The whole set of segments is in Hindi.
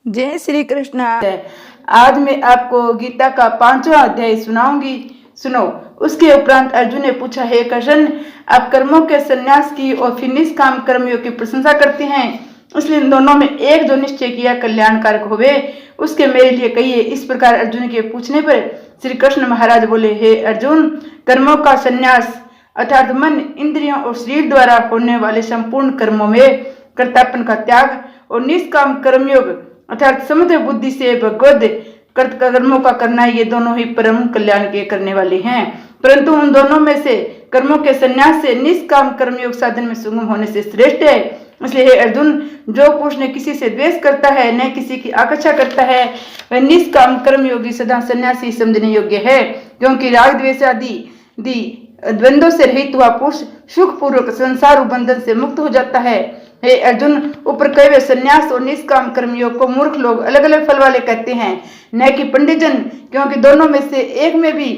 जय श्री कृष्ण। आज मैं आपको गीता का 5वां अध्याय सुनाऊंगी, सुनो। उसके उपरांत अर्जुन ने पूछा, हे कृष्ण, आप कर्मों के संन्यास की और फिर निष्काम कर्मयोग की प्रशंसा करते हैं, इसलिए इन दोनों में एक जो निश्चय किया कल्याणकारक होवे उसके मेरे लिए कहिए। इस प्रकार अर्जुन के पूछने पर श्री कृष्ण महाराज बोले, हे अर्जुन, कर्मों का संन्यास अर्थात मन, इंद्रियों और शरीर द्वारा होने वाले संपूर्ण कर्मों में कर्तापन का त्याग और निष्काम कर्मयोग अर्थात समझ बुद्धि से भगवद कर्मों का करना, ये दोनों ही परम कल्याण के करने वाले हैं। परंतु उन दोनों में से कर्मों के संन्यास से निष्काम कर्मयोग साधन में सुगम होने से श्रेष्ठ है। इसलिए हे अर्जुन, जो पुरुष न किसी से द्वेष करता है न किसी की आकांक्षा करता है, वह निष्काम कर्मयोगी सदा सन्यासी समझने योग्य है, क्योंकि राग द्वेष आदि द्वंद्वों से रहित हुआ पुरुष सुख पूर्वक संसार बंधन से मुक्त हो जाता है। हे अर्जुन, ऊपर कहे हुए संन्यास और निष्काम कर्मयोग को मूर्ख लोग अलग अलग फल वाले कहते हैं, न कि पंडितजन, क्योंकि दोनों में से एक में भी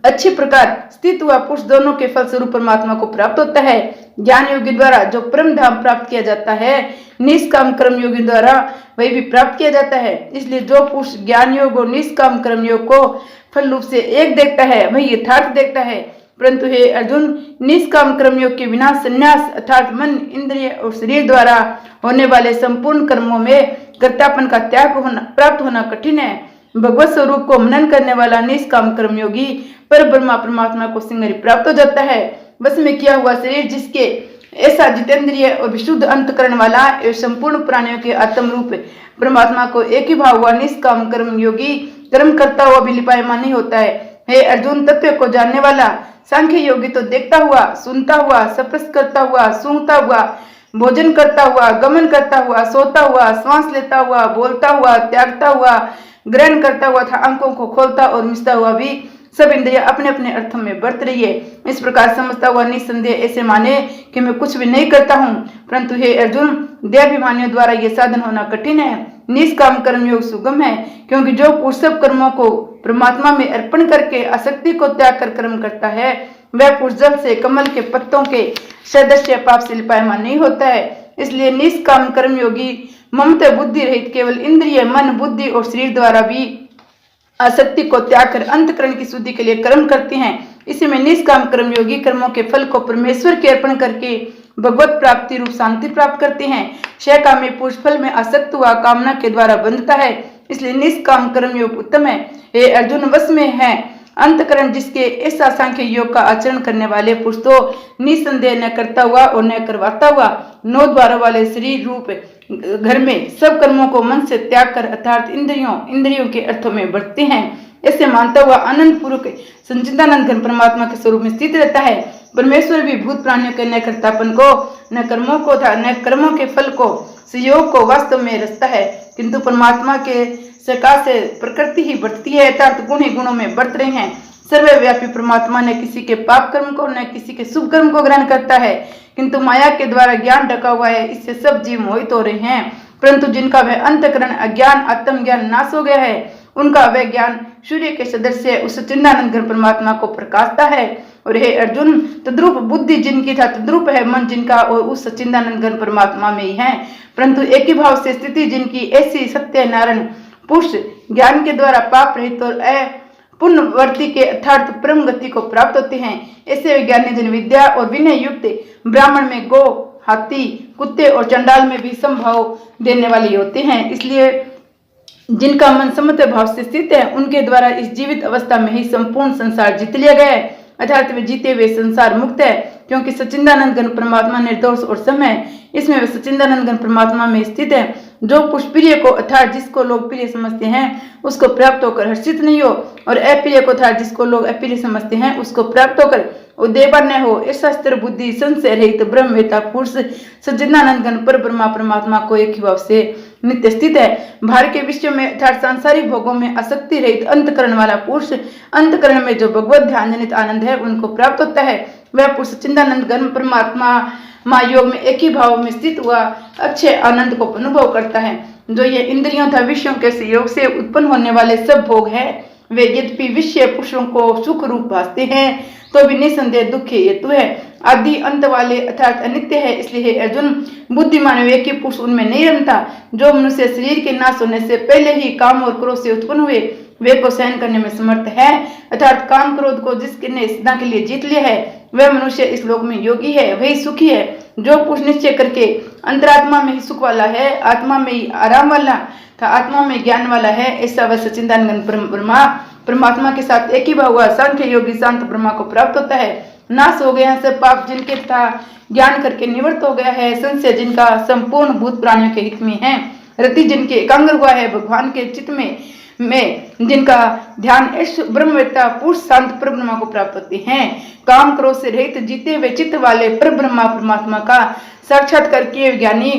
अच्छी प्रकार स्थित हुआ पुरुष दोनों के फल स्वरूप परमात्मा को प्राप्त होता है। ज्ञान योगी द्वारा जो परम धाम प्राप्त किया जाता है, निष्काम कर्म योगी द्वारा वही भी प्राप्त किया जाता है। इसलिए जो पुरुष ज्ञान योग और निष्काम कर्म योग को फल रूप से एक देखता है, वही यथार्थ देखता है। परंतु हे अर्जुन, निष्काम कर्मयोग के बिना संन्यास अर्थात मन, इंद्रिय और शरीर द्वारा होने वाले संपूर्ण कर्मों में कर्तापन का त्याग प्राप्त होना कठिन है। भगवत स्वरूप को मनन करने वाला निष्काम कर्मयोगी पर ब्रह्मा परमात्मा को सिंगरी प्राप्त हो जाता है। बस में किया हुआ शरीर जिसके ऐसा जितेंद्रिय और विशुद्ध अंतकरण वाला एवं संपूर्ण प्राणियों के आत्म रूप परमात्मा को एक ही भाव हुआ निष्काम कर्मयोगी कर्म करता हुआ भी लिपायमान नहीं होता है। हे अर्जुन, तत्व को जानने वाला सांख्य योगी तो देखता हुआ, सुनता हुआ, स्पर्श करता हुआ, सूंघता हुआ, भोजन करता हुआ, गमन करता हुआ, सोता हुआ, श्वास लेता हुआ, बोलता हुआ, त्यागता हुआ, ग्रहण करता हुआ था, आंखों को खोलता और मिचता हुआ भी सब इंद्रियां अपने अपने अर्थों में बरत रही है। इस प्रकार समझता हुआ निस्संदेह ऐसे माने कि मैं कुछ भी नहीं करता हूँ। परंतु हे अर्जुन, देहाभिमानियों द्वारा ये साधन होना कठिन है। निष्काम कर्मयोग सुगम है, क्योंकि जो पुरुष सब कर्मों को परमात्मा में अर्पण करके आसक्ति को त्याग कर कर्म करता है, वह पुरुष जल से कमल के पत्तों के सदस्य पाप से लिपायमान नहीं होता है। इसलिए निष्काम कर्मयोगी ममता बुद्धि रहित केवल इंद्रिय, मन, बुद्धि और शरीर द्वारा भी आसक्ति को त्याग कर अंतकरण की शुद्धि के लिए कर्म करते हैं। इसी में निष्काम कर्मयोगी कर्मों के फल को परमेश्वर के अर्पण करके भगवत प्राप्ति रूप शांति प्राप्त करते हैं। क्षयकामी पुरुष फल में आसक्त हुआ कामना के द्वारा बंधता है, इसलिए निष्काम कर्मयोग उत्तम है। हे अर्जुन, वश में है अंतकरण जिसके ऐसा सांख्य योग का आचरण करने वाले पुरुष तो निसंदेह न करता हुआ और न करवाता हुआ 9 द्वारों वाले शरीर रूप घर में सब कर्मों को मन से त्याग कर अर्थात इंद्रियों के अर्थों में बढ़ते हैं। ऐसे मानता हुआ आनंद पूर्वक संचितानंद घन परमात्मा के स्वरूप में स्थित रहता है। परमेश्वर भी भूत प्राणियों के न कर्तापन को, न कर्मों को न कर्मों के फल को, संयोग को वास्तव में रचता है, किंतु परमात्मा के सकाश से प्रकृति ही बढ़ती है अर्थात गुण ही गुणों में बढ़त रहे हैं। सर्वव्यापी परमात्मा ने किसी के पाप कर्म को न किसी के शुभ कर्म को ग्रहण करता है, किंतु माया के द्वारा ज्ञान ढका हुआ है, इससे सब जीव मोहित हो रहे हैं। परंतु जिनका वह अंतकरण अज्ञान आत्मज्ञान नाश हो गया है, उनका वह ज्ञान सूर्य के सदृश उस सच्चिदानंद घन परमात्मा को प्रकाशता है। और हे अर्जुन, तद्रूप बुद्धि जिनकी था तद्रूप है मन जिनका और उस सच्चिदानंद घन परमात्मा में ही है। परंतु एक ही भाव से स्थिति जिनकी ऐसी सत्य नारायण पुरुष ज्ञान के द्वारा पाप रहित और पुण्यवर्ती के अर्थात परम गति को प्राप्त होते हैं। ऐसे विज्ञानी जन विद्या और विनय युक्त ब्राह्मण में गो, हाथी, कुत्ते और चंडाल में भी संभाव देने वाले होते हैं। इसलिए जिनका मन समत्व भाव से स्थित है, उनके द्वारा इस जीवित अवस्था में ही संपूर्ण संसार जीत लिया गया है, अर्थात वे जीते हुए संसार मुक्त है, क्योंकि सच्चिदानंद घन परमात्मा निर्दोष और सम है। इसमें वे सच्चिदानंद घन परमात्मा में स्थित है। जो पुरुष प्रिय को अर्थात जिसको लोग प्रिय समझते हैं उसको प्राप्त होकर हर्षित नहीं हो, और अप्रिय को अर्थात जिसको लोग अप्रिय समझते हैं उसको प्राप्त होकर उद्देवा न हो, ऐसा स्थिर बुद्धि संशय रहित ब्रह्मवेता पुरुष सच्चिदानंद घन पर ब्रह्मा परमात्मा को एक ही भाव से नित्य स्थित है। भार के विषयों में अर्थात सांसारिक भोगों में आसक्ति रहित अंतकरण वाला पुरुष अंतकरण में जो भगवत ध्यान जनित आनंद है उनको प्राप्त होता है। वह पुरुष सच्चिदानंद घन परमात्मा योग में एक ही भाव में स्थित हुआ अक्षय आनंद को अनुभव करता है। जो ये इंद्रियों तथा विषयों के संयोग से उत्पन्न होने वाले सब भोग है, वे यद्यपि विषय पुरुषों को सुख रूप भासते हैं तो भी निसंदेह दुख हेतु है। आदि अंत वाले अर्थात अनित्य है। इसलिए हे अर्जुन, बुद्धिमान विवेकी पुरुष उनमें नहीं रमता। जो मनुष्य शरीर के नाश होने से पहले ही काम और क्रोध से उत्पन्न हुए वे को सहन करने में समर्थ है, अर्थात काम क्रोध को जिसने सदा के लिए जीत लिया है वह मनुष्य इस लोक में योगी है, वही सुखी है। जो पुरुष निश्चय करके अंतरात्मा में ही सुख वाला है, आत्मा में ही आराम वाला था, आत्मा में ज्ञान वाला है, ऐसा वह सच्चिदानंद परमात्मा के साथ एक ही भाव हुआ सांख्य योगी शांत ब्रह्मा को प्राप्त होता है। नाश हो गया सब पाप जिनके था, ज्ञान करके निवृत्त हो गया है संशय जिनका, संपूर्ण भूत प्राणियों के हित में है, रति जिनके एकाग्र हुआ है भगवान के चित्त में जिनका ध्यान इस ब्रह्मवेत्ता पुरुष शांत परब्रह्मा को प्राप्त होते हैं। काम क्रोध से रहित जीते हुए चित्त वाले परब्रह्मा परमात्मा का साक्षात्कार किए ज्ञानी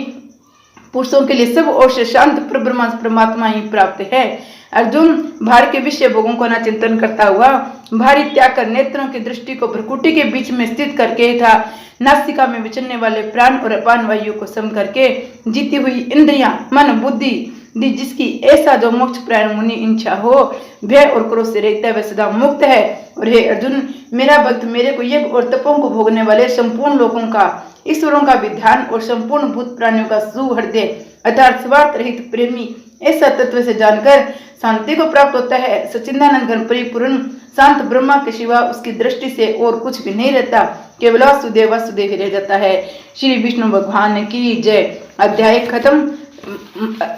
पुरुषों के लिए सब ओर से शांत परब्रह्मा परमात्मा ही प्राप्त है। अर्जुन, भार के विषय भोगों को न चिंतन करता हुआ भारी त्याग कर नेत्रों की दृष्टि को भ्रकुटी के बीच में स्थित करके था नासिका में विचरने वाले प्राण और अपान वायु को सम करके जीती हुई इंद्रियां मन बुद्धि जिसकी ऐसा जो मोक्ष प्राण मुनि इच्छा हो, भय और क्रोध से रहता है वह सदा मुक्त है। और हे अर्जुन, मेरा भक्त मेरे को यज्ञ और तपों को भोगने वाले संपूर्ण लोगों का, ईश्वरों का विधान और संपूर्ण भूत प्राणियों का सुहृदय अर्थात स्वार्थ रहित प्रेमी ऐसा तत्व से जानकर शांति को प्राप्त होता है। सच्चिदानंद घन परिपूर्ण शांत ब्रह्मा के सिवा उसकी दृष्टि से और कुछ भी नहीं रहता, केवल वासुदेव वासुदेव रह जाता है। श्री विष्णु भगवान की जय। अध्याय खत्म।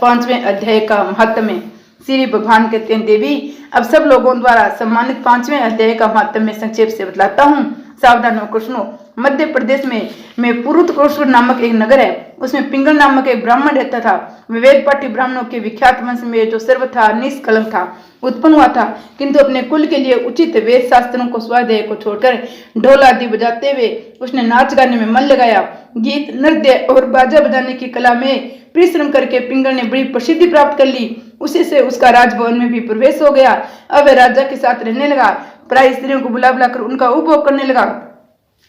5वें अध्याय का महात्म्य। श्री भगवान कहते हैं, देवी अब सब लोगों द्वारा सम्मानित 5वें अध्याय का महात्म्य संक्षेप से बतलाता हूँ, सावधान होकर सुनो। मध्य प्रदेश में पुरुतकोश्वर नामक एक नगर है, उसमें पिंगल नामक एक ब्राह्मण रहता था। वेद पाठी ब्राह्मणों के विख्यात वंश में जो सर्वथा निष्कलंक था उत्पन्न हुआ था, किंतु अपने कुल के लिए उचित वेद शास्त्रों को स्वाध्याय को छोड़कर ढोल आदि बजाते हुए उसने नाच गाने में मन लगाया। गीत नृत्य और बाजा बजाने की कला में परिश्रम करके पिंगल ने बड़ी प्रसिद्धि प्राप्त कर ली। उसी से उसका राजभवन में भी प्रवेश हो गया। अब वह राजा के साथ रहने लगा, प्राय स्त्रियों को बुला बुलाकर उनका उपभोग करने लगा।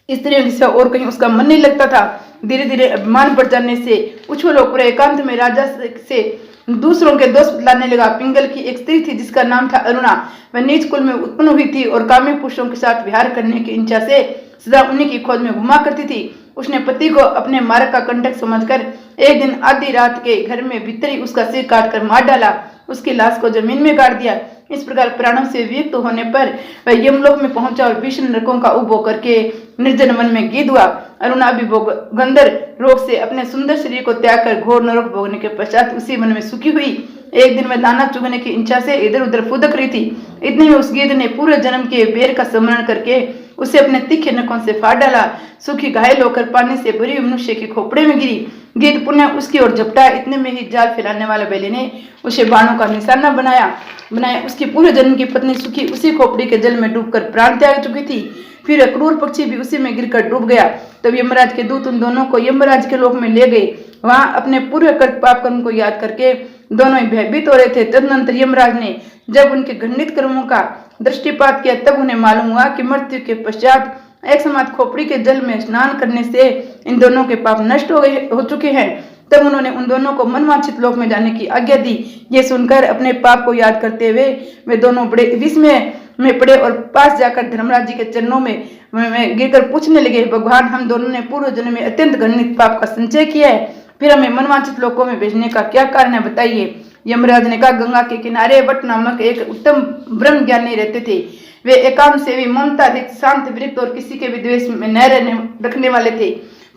स्त्रियों से और कहीं उसका मन नहीं लगता था। धीरे धीरे अभिमान बढ़ जाने से उछल होकर एकांत में राजा से दूसरों के दोष बतलाने लगा। पिंगल की एक स्त्री थी जिसका नाम था अरुणा। वह नीच कुल में उत्पन्न हुई थी और कामी पुरुषों के साथ विहार करने की इच्छा से सदा उन्हीं की खोज में घुमा करती थी। उसने पति को अपने मार्ग का कंटक समझकर एक दिन आधी रात के घर में भीतर ही उसका सिर काटकर मार डाला, उसकी लाश को जमीन में गाड़ दिया। इस प्रकार प्राणों से वियुक्त होने पर वह यमलोक में पहुंचा और भीषण नरकों का उपभोग करके निर्जन वन में गीत हुआ। अरुणा भी गंधर रोग से अपने सुंदर शरीर को त्याग कर घोर नरक भोगने के पश्चात उसी वन में सुखी हुई। एक दिन वह दाना चुगने की इच्छा से इधर उधर फुदक रही थी। इतने में उस गीत ने पूरे जन्म के बेर का स्मरण करके उसे अपने तीखे नखों से फाड़ डाला। सुखी घायल होकर पानी से भरी मनुष्य के खोपड़े में गिरी। गीत पुनः उसकी ओर झपटा। इतने में ही जाल फैलाने वाले बैले ने उसे बाणों का निशाना बनाया। उसकी पूरे जन्म की पत्नी सुखी उसी खोपड़ी के जल में डूबकर प्राण त्याग चुकी थी। फिर अक्रूर पक्षी भी उसी में गिरकर डूब गया। तब यमराज के दूत उन दोनों को यमराज के लोक में ले गए। वहां अपने पूरे कृत पाप कर्म को याद करके दोनों ही भयभीत हो रहे थे। तदनंतर यमराज ने जब उनके घृणित कर्मों का दृष्टिपात किया तब उन्हें मालूम हुआ कि मृत्यु के पश्चात एक समात खोपड़ी के जल में स्नान करने से इन दोनों के पाप नष्ट हो चुके हैं। तब उन्होंने उन दोनों को मनवांछित लोक में जाने की आज्ञा दी। ये सुनकर अपने पाप को याद करते हुए वे दोनों बड़े विस्मय में पड़े और पास जाकर धर्मराज जी के चरणों में गिरकर पूछने लगे, भगवान, हम दोनों ने पूर्व जन्म में अत्यंत घृणित पाप का संचय किया है, फिर हमें मनवांछित लोकों में भेजने का क्या कारण है, बताइए। यमराज ने कहा, गंगा के किनारे वट नामक एक उत्तम ब्रह्म ज्ञानी रहते थे। वे एकांत सेवी ममता रहित शांत वृत्त और किसी के भी द्वेष में न रखने वाले थे।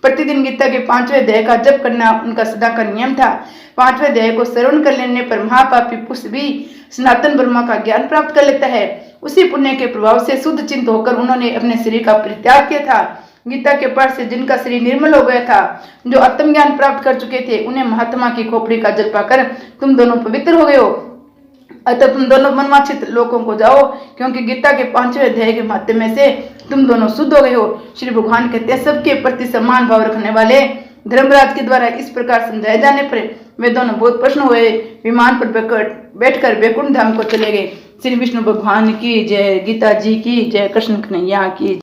प्रतिदिन गीता के 5वें अध्याय का जप करना उनका सदा का नियम था। 5वें अध्याय को श्रवण कर लेने पर महापापी पुरुष भी सनातन ब्रह्मा का ज्ञान प्राप्त कर लेता है। उसी पुण्य के प्रभाव से शुद्ध चिंत होकर उन्होंने अपने शरीर का परित्याग किया था। गीता के पाठ से जिनका शरीर निर्मल हो गया था, जो आत्मज्ञान प्राप्त कर चुके थे, उन्हें महात्मा की खोपड़ी का जल पाकर तुम दोनों पवित्र हो गए हो। अतः तुम दोनों मनवांछित लोकों को जाओ, क्योंकि गीता के 5वें अध्याय के माध्यम से तुम दोनों शुद्ध हो गए हो। श्री भगवान कहते हैं, सबके प्रति सम्मान भाव रखने वाले धर्मराज के द्वारा इस प्रकार समझाए जाने पर वे दोनों बहुत प्रसन्न हुए। विमान पर बैठकर वैकुंठ धाम को चले गए। श्री विष्णु भगवान की जय। गीता जी की जय। कृष्ण कन्हैया की।